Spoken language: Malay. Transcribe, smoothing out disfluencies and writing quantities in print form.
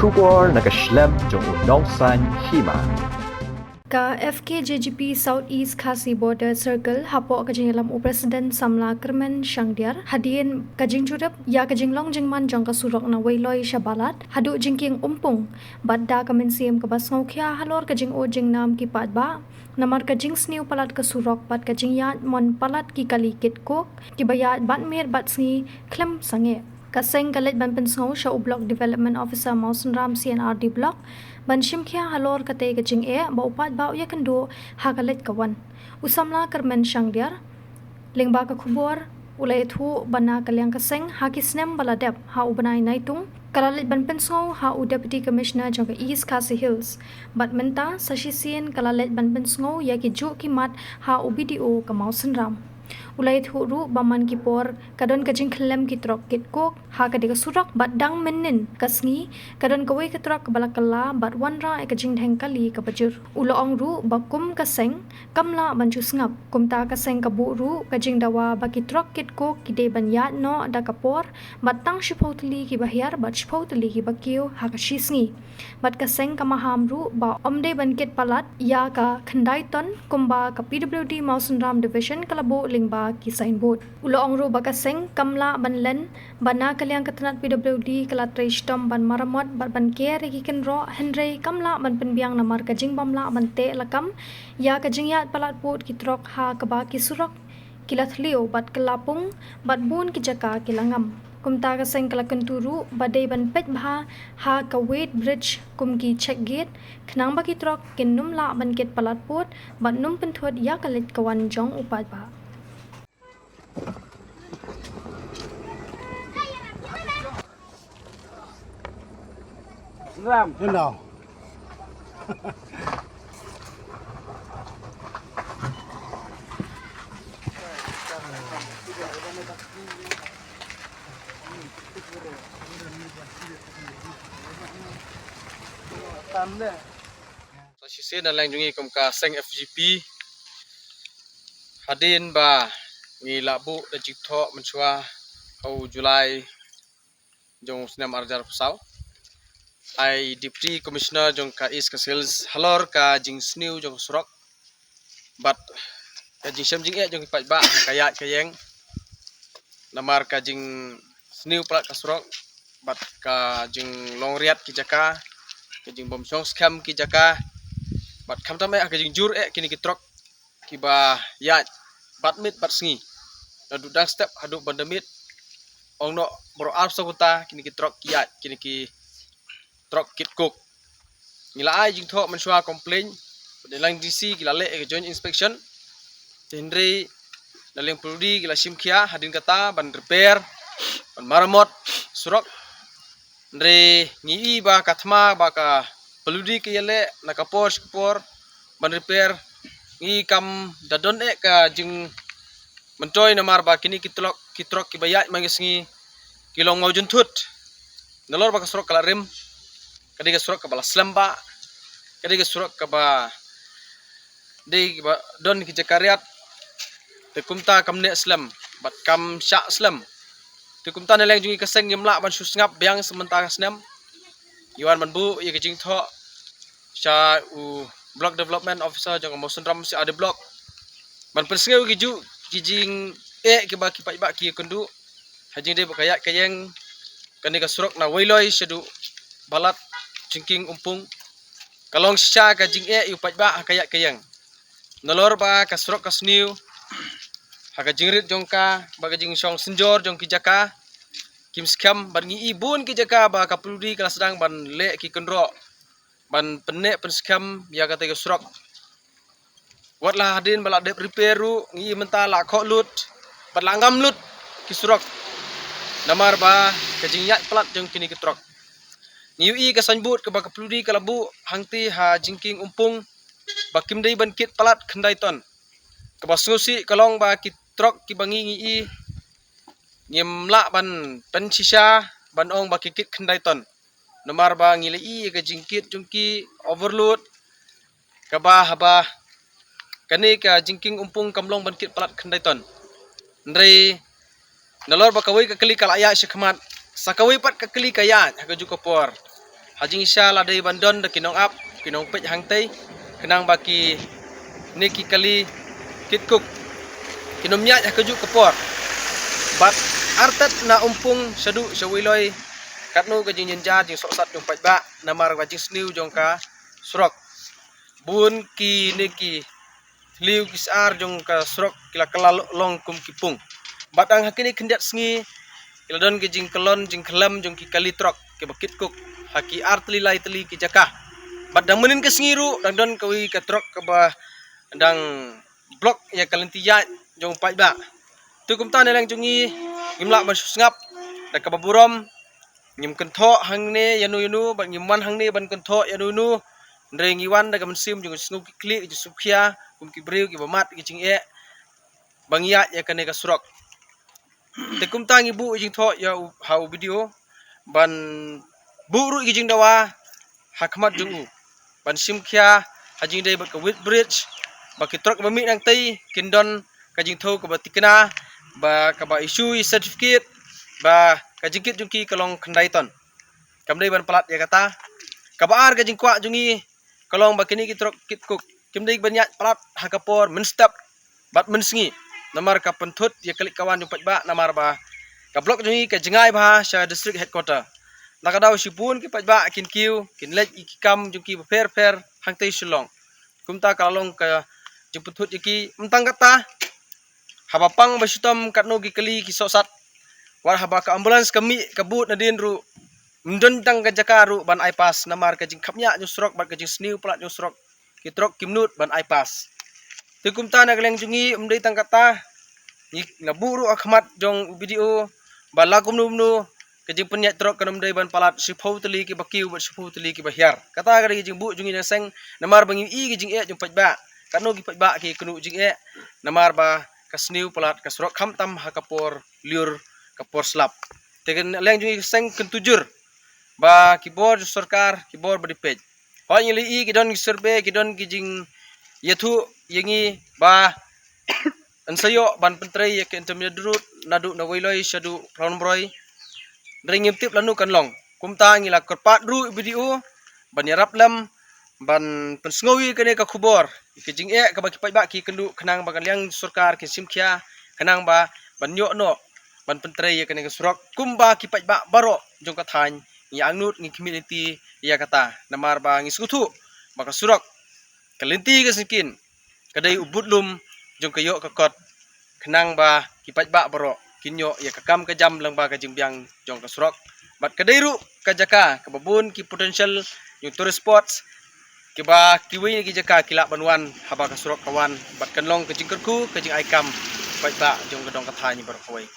Shubor nakaslem jong unongsan hima. Ka FKJGP Southeast Khasi Border Circle hapo kajing lam President Samla Kermen Shangdiar hadien kajing jurap ya kajing long jingman jong ka surok na wailoi shabalat hadu jingking umpung badda kamen siem ka basngau khia halor kajing o jing nam ki patba namar kajing sniu palat ka surok pat kajing ya mon palat ki kali kit ko ki bayat bat mer bat sngi klem sange Kaseng kalit ban pensau sha block development officer Mausen Ram CNRD block ban shimkhia halor kate kaching e ba upat ba ya kendo ha kalit kawan usamla Kermen Shangdiar lingba ka khubor ulai thu bana kalyang kaseng ha kisnem baladep ha ubanai naitung kalalit ban pensau ha u deputy commissioner jong East Khasi Hills badmenta sashisien kalalit ban pensau ya ki ju ki mat ha u BDO ka Mausen Ram ulai thuru baman ki por kadon kajing khlem ki trok kit kok ha ka dega surak badang menin kasngi kadon kawai ka trok bala kala bad wanra e kajing dheng kali ka bajur ulo ong ru bakum kaseng kamla banju sngap kumta kaseng ka bu ru kajing dawa baki trok kit kok ki de banyat no da ka por batang shipotli ki bahyar bat shipotli ki bakio ha ka shisngi bat kaseng ka maham ru ba omde ban kit palat ya ka khandai ton kumba ka PWD Mausen Ram division kalabo lingba ki signboard ulo ong ru bakaseng kamla banlen bana kalyang katanat PWD kala trishtom ban maramot ban care ki ken ro henry kamla ban penbiang namar kajing bamla ban te lakam ya kajing yat palat put ki trok ha kaba ki surok kilathliu bat kelapung bat bun ki jaka kilangam kumta ka seng kala kenturu badai ban pet bha ha ka weight bridge kum ki check gate khnang ba ki trok kinnum la ban ket palat put bat num penthot ya kalit kawan jong upat ba Ram, thế nào? Sisi na lang jungi kum ka seng FGP hadin ba ngi labu da jikto menchua au Julai jong senam arjar pasau ai deputy commissioner jong ka East Khasi Hills halor ka jing sniu jong surok bat ka jing sem jing e jong pat ba kaya kayeng namar ka jing sniu plat ka surok bat ka jing long riat ki jaka ka jing bom chong scam ki jaka bat kam tam ka jing jur e kini ki trok ki ba ya bat mit bat sngi adu dang step hadu bandamit ong no bro arf sakuta kini ki trok ki ya kini ki trok kit cook ngila ai jing tho mansua complain lang DC gila le ke joint inspection tendre daling prodi gila simkhia hadin kata ban repair ban maramot surok ndre ngi ba kathma ba ka peludi ke yele nakapor skpor ban repair ngi kam dadon e ka jing mentoy namar ba kini kitrok ki bayat mangisngi kilong mau juntut nalor ba ka surok kala rim kadiga surok ka bala slamba kadiga surok ka ba de ba don ki jakariat te kumta kamne slam bat kam sha slam te kumta neleng jungi kaseng yemla ban susngap biang sementara snam yuan manbu ye kijing tho sha u block development officer jong Mausen Ram si ada block ban persngeu kiju kijing e ke ba ki pa ki kendu hajing de bakaya kayeng kaniga surok na wailoi shedu balat jingking umpung kalong sha ka jing e yu pa kaya kayeng nalor ba ka surok ka sniu haga jingrit jongka baga jing song senjor jong ki jaka kim skam ban ngi ibun ki jaka ba ka prudi kala sedang ban le ki kendro ban penne pen skam ya ka tega surok watlah hadin bala dep repair ru ngi menta la kho lut ban langgam lut ki surok namar ba ka jing yat plat jong kini ki trok ngi i ka sanbut ka ba ka prudi kala bu hangti ha jingking umpung bakim dei ban kit palat khandai ton ka basngusi kalong ba ki trok ki bangi ngi i nyemla ban pen sisa ban ong ba kikit khandai ton namar ba ngi le i ka jingkit jungki overload ka ba haba kani ka jingking umpung kamlong ban kit palat khandai ton ndrei nalor ba kawai ka kali kala ya shikmat sakawai pat ka kali kaya ka ju ko por hajing isya ladai bandon da kinong ap kinong pej hang tei kenang baki neki kali kitkuk kinom nya kaju kepor bat artat na umpung sadu sawiloi katnu kajing jenja jing soksat jong pajba namar kajing sniu jong ka surok bun ki neki liu kisar jong ka surok kila kala long kum kipung batang hakini kendiat sngi kila don kajing kelon jing kelam jong ki kali trok ke bakit kuk haki artli lai teli ki jakah badang menin ke sngiru dang don kawi ka trok ke ba dang blok ya kalentiya jong pajba tu kum tan lang jongi ngimla ban sngap da ka baburom ngim kentho hangne yanu ban ngimwan hangne ban kentho yanu ndre ngiwan da ka mensim jong snu ki kli ji sukhia kum ki breu ki bamat ki jinge bangia ya kane ka surok te kum tang ibu jing tho ya hau video ban buru ki jing dawa hakmat jungu ban simkhia hajing dei ba ka wit bridge ba ki trok ba mi nang tei kindon ka jing tho ka ba tikna ba ka ba issue certificate ba ka jingkit jungki kalong khandai ton kamdei ban pelat ya kata ka ba ar ka jing kwa jungi kalong ba kini ki trok kit kuk kimdei banyak pelat hakapor menstap bat mensngi namar ka penthut ya kalik kawan jung pajba namar ba ka blok jungi ka jengai ba sha district headquarter nakadaw sipun ki pajba kin kiu kin lej ki kam jungki ba fer hang tei sulong kumta kalong ka jung penthut iki mentang kata habapang basutam katno gi kali ki sosat war haba ka ambulans kami kabut nadin ru mendentang ka jakaru ban ipas namar ka jing khapnya nyusrok ban ka jing sniu plat nyusrok ki trok kimnut ban ipas tukum ta nagleng jungi umdei tangkata ni ngaburu akhmat jong video ba lagum numnu ka jing penyat trok kanum dei ban palat sipau teli ki bakiu bat sipau teli ki bahyar kata ka jing bu jungi seng namar bangi i ki jing e jong pajba kanu ki pajba ki kenu jing e namar ba kasniu pelat kasrok kham tam hakapor liur kapor slap tegen leng jungi seng kentujur ba kibor sarkar kibor badipej hoy li i kidon survey kidon kijing yathu yengi ba ansayo ban pentrei ya ke intermediate nadu na wailoi shadu prawnbroi dringim tip lanu kanlong kumta ngila korpat ru video ban yarap lam ban pensngowi kene ka khubor kijing e ka ba kipai ba ki kendu kenang ba kaliang sarkar ki simkhia kenang ba ban yo no ban pentrei ya kene ka surok kumba kipai ba baro jong kathany yang nut ngi community ya kata namar ba ngi skutu maka surok kalenti ka sikin kadai ubudlum jong kayo kakot kenang ba kipat ba baro kinyo ya kakam ka jam lang ba ka jingbyang jong ka surok bat kadai ru ka jaka ka babun ki potential yung tourist spots kiba kiwi ki jaka kila banwan haba ka surok kawan bat kanlong ka jingkerku ka jing aikam bat ba jong ka dong kathany bar kawai